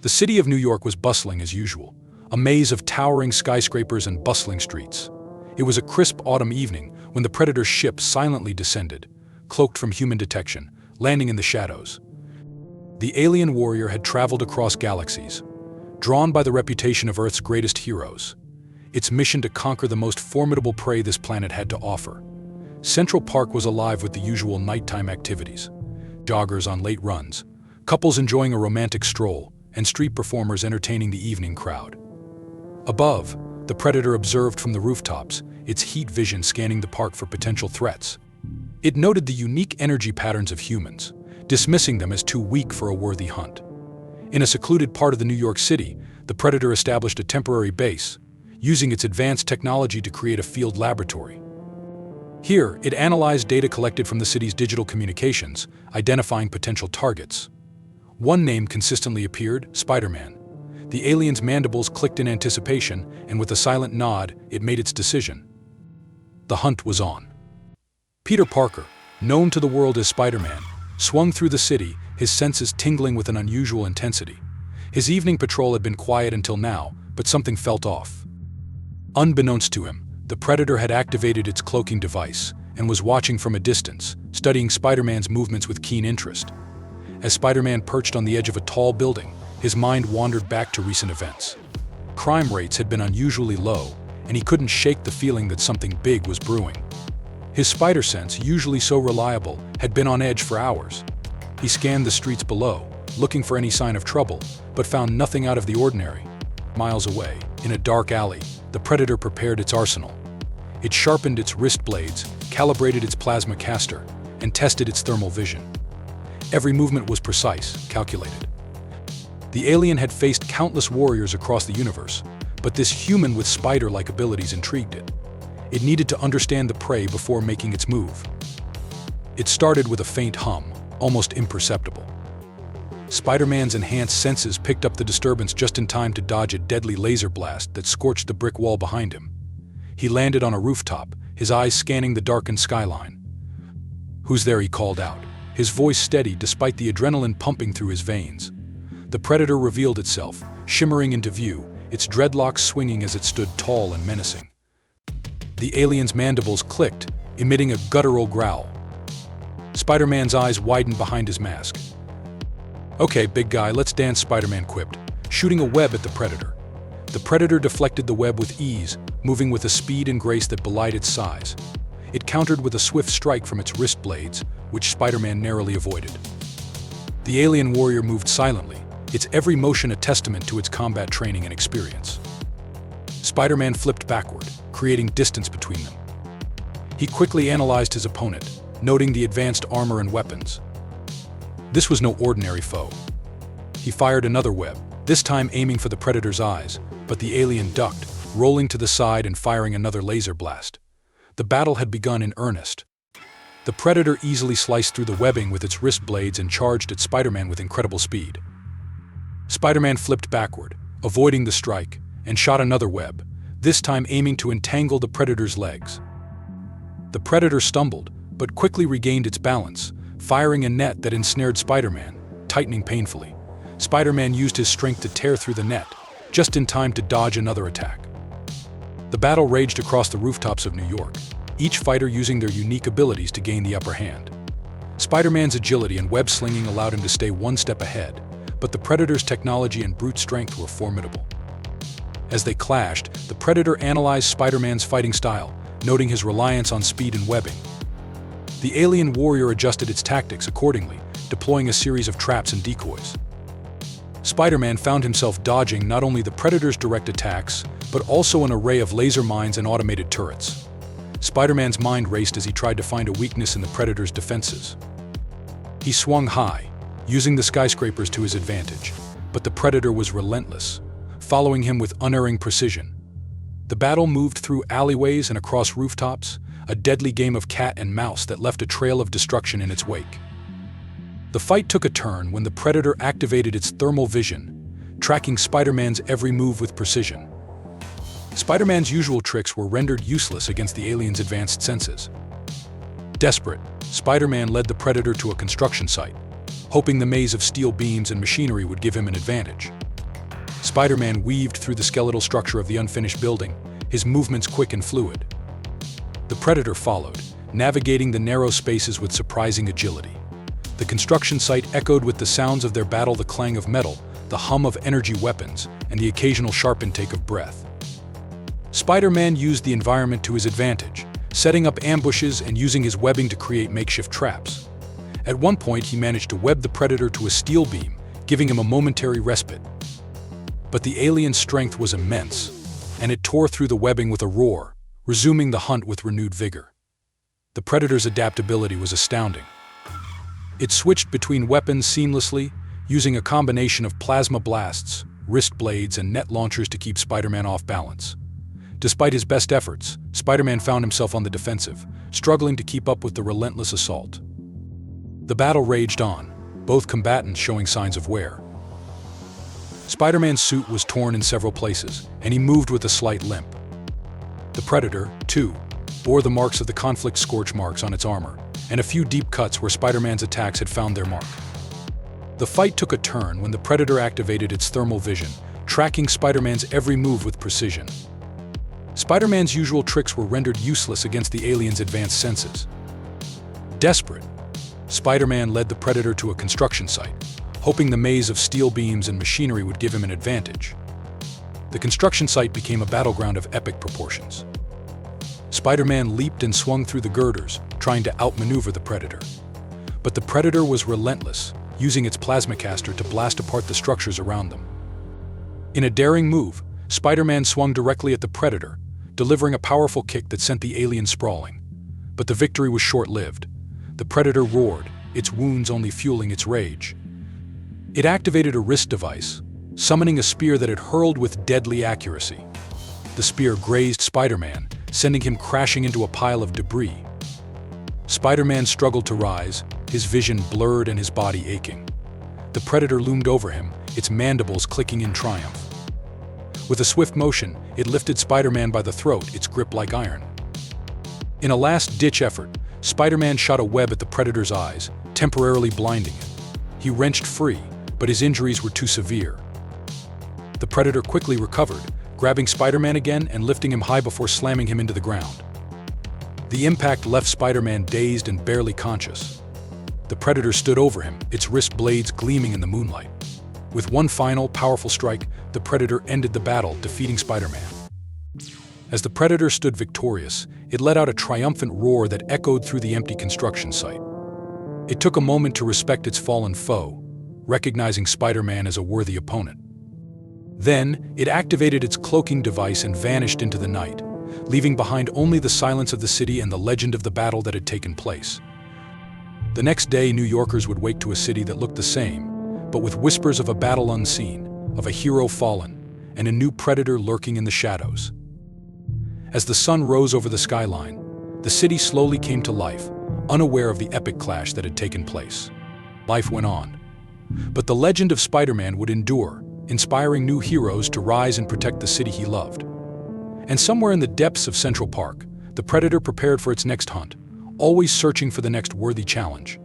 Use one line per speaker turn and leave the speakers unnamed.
The city of New York was bustling as usual, a maze of towering skyscrapers and bustling streets. It was a crisp autumn evening when the Predator's ship silently descended, cloaked from human detection, landing in the shadows. The alien warrior had traveled across galaxies, drawn by the reputation of Earth's greatest heroes. Its mission to conquer the most formidable prey this planet had to offer. Central Park was alive with the usual nighttime activities. Joggers on late runs, couples enjoying a romantic stroll, and street performers entertaining the evening crowd. Above, the Predator observed from the rooftops, its heat vision scanning the park for potential threats. It noted the unique energy patterns of humans, dismissing them as too weak for a worthy hunt. In a secluded part of the New York City, the Predator established a temporary base, using its advanced technology to create a field laboratory. Here, it analyzed data collected from the city's digital communications, identifying potential targets. One name consistently appeared: Spiderman. The alien's mandibles clicked in anticipation, and with a silent nod, it made its decision. The hunt was on. Peter Parker, known to the world as Spider-Man, swung through the city, his senses tingling with an unusual intensity. His evening patrol had been quiet until now, but something felt off. Unbeknownst to him, the Predator had activated its cloaking device and was watching from a distance, studying Spider-Man's movements with keen interest. As Spider-Man perched on the edge of a tall building, his mind wandered back to recent events. Crime rates had been unusually low, and he couldn't shake the feeling that something big was brewing. His spider sense, usually so reliable, had been on edge for hours. He scanned the streets below, looking for any sign of trouble, but found nothing out of the ordinary. Miles away, in a dark alley, the Predator prepared its arsenal. It sharpened its wrist blades, calibrated its plasma caster, and tested its thermal vision. Every movement was precise, calculated. The alien had faced countless warriors across the universe, but this human with spider-like abilities intrigued it. It needed to understand the prey before making its move. It started with a faint hum, almost imperceptible. Spider-Man's enhanced senses picked up the disturbance just in time to dodge a deadly laser blast that scorched the brick wall behind him. He landed on a rooftop, his eyes scanning the darkened skyline. "Who's there?" he called out, his voice steady despite the adrenaline pumping through his veins. The Predator revealed itself, shimmering into view, its dreadlocks swinging as it stood tall and menacing. The alien's mandibles clicked, emitting a guttural growl. Spider-Man's eyes widened behind his mask. "Okay, big guy, let's dance," Spider-Man quipped, shooting a web at the Predator. The Predator deflected the web with ease, moving with a speed and grace that belied its size. It countered with a swift strike from its wrist blades, which Spider-Man narrowly avoided. The alien warrior moved silently, its every motion a testament to its combat training and experience. Spider-Man flipped backward, creating distance between them. He quickly analyzed his opponent, noting the advanced armor and weapons. This was no ordinary foe. He fired another web, this time aiming for the Predator's eyes, but the alien ducked, rolling to the side and firing another laser blast. The battle had begun in earnest. The Predator easily sliced through the webbing with its wrist blades and charged at Spider-Man with incredible speed. Spider-Man flipped backward, avoiding the strike, and shot another web, this time aiming to entangle the Predator's legs. The Predator stumbled, but quickly regained its balance, firing a net that ensnared Spider-Man, tightening painfully. Spider-Man used his strength to tear through the net, just in time to dodge another attack. The battle raged across the rooftops of New York, each fighter using their unique abilities to gain the upper hand. Spider-Man's agility and web-slinging allowed him to stay one step ahead, but the Predator's technology and brute strength were formidable. As they clashed, the Predator analyzed Spider-Man's fighting style, noting his reliance on speed and webbing. The alien warrior adjusted its tactics accordingly, deploying a series of traps and decoys. Spider-Man found himself dodging not only the Predator's direct attacks, but also an array of laser mines and automated turrets. Spider-Man's mind raced as he tried to find a weakness in the Predator's defenses. He swung high, using the skyscrapers to his advantage, but the Predator was relentless, following him with unerring precision. The battle moved through alleyways and across rooftops, a deadly game of cat and mouse that left a trail of destruction in its wake. The fight took a turn when the Predator activated its thermal vision, tracking Spider-Man's every move with precision. Spider-Man's usual tricks were rendered useless against the alien's advanced senses. Desperate, Spider-Man led the Predator to a construction site, hoping the maze of steel beams and machinery would give him an advantage. Spider-Man weaved through the skeletal structure of the unfinished building, his movements quick and fluid. The Predator followed, navigating the narrow spaces with surprising agility. The construction site echoed with the sounds of their battle, the clang of metal, the hum of energy weapons, and the occasional sharp intake of breath. Spider-Man used the environment to his advantage, setting up ambushes and using his webbing to create makeshift traps. At one point, he managed to web the Predator to a steel beam, giving him a momentary respite. But the alien's strength was immense, and it tore through the webbing with a roar, resuming the hunt with renewed vigor. The Predator's adaptability was astounding. It switched between weapons seamlessly, using a combination of plasma blasts, wrist blades, and net launchers to keep Spider-Man off balance. Despite his best efforts, Spider-Man found himself on the defensive, struggling to keep up with the relentless assault. The battle raged on, both combatants showing signs of wear. Spider-Man's suit was torn in several places, and he moved with a slight limp. The Predator, too, bore the marks of the conflict's scorch marks on its armor, and a few deep cuts where Spider-Man's attacks had found their mark. The fight took a turn when the Predator activated its thermal vision, tracking Spider-Man's every move with precision. Spider-Man's usual tricks were rendered useless against the alien's advanced senses. Desperate, Spider-Man led the Predator to a construction site, hoping the maze of steel beams and machinery would give him an advantage. The construction site became a battleground of epic proportions. Spider-Man leaped and swung through the girders, trying to outmaneuver the Predator. But the Predator was relentless, using its plasma caster to blast apart the structures around them. In a daring move, Spider-Man swung directly at the Predator, delivering a powerful kick that sent the alien sprawling. But the victory was short-lived. The Predator roared, its wounds only fueling its rage. It activated a wrist device, summoning a spear that it hurled with deadly accuracy. The spear grazed Spider-Man, sending him crashing into a pile of debris. Spider-Man struggled to rise, his vision blurred and his body aching. The Predator loomed over him, its mandibles clicking in triumph. With a swift motion, it lifted Spider-Man by the throat, its grip like iron. In a last-ditch effort, Spider-Man shot a web at the Predator's eyes, temporarily blinding it. He wrenched free, but his injuries were too severe. The Predator quickly recovered, grabbing Spider-Man again and lifting him high before slamming him into the ground. The impact left Spider-Man dazed and barely conscious. The Predator stood over him, its wrist blades gleaming in the moonlight. With one final, powerful strike, the Predator ended the battle, defeating Spider-Man. As the Predator stood victorious, it let out a triumphant roar that echoed through the empty construction site. It took a moment to respect its fallen foe, recognizing Spider-Man as a worthy opponent. Then, it activated its cloaking device and vanished into the night, leaving behind only the silence of the city and the legend of the battle that had taken place. The next day, New Yorkers would wake to a city that looked the same, but with whispers of a battle unseen, of a hero fallen, and a new Predator lurking in the shadows. As the sun rose over the skyline, the city slowly came to life, unaware of the epic clash that had taken place. Life went on. But the legend of Spider-Man would endure, inspiring new heroes to rise and protect the city he loved. And somewhere in the depths of Central Park, the Predator prepared for its next hunt, always searching for the next worthy challenge.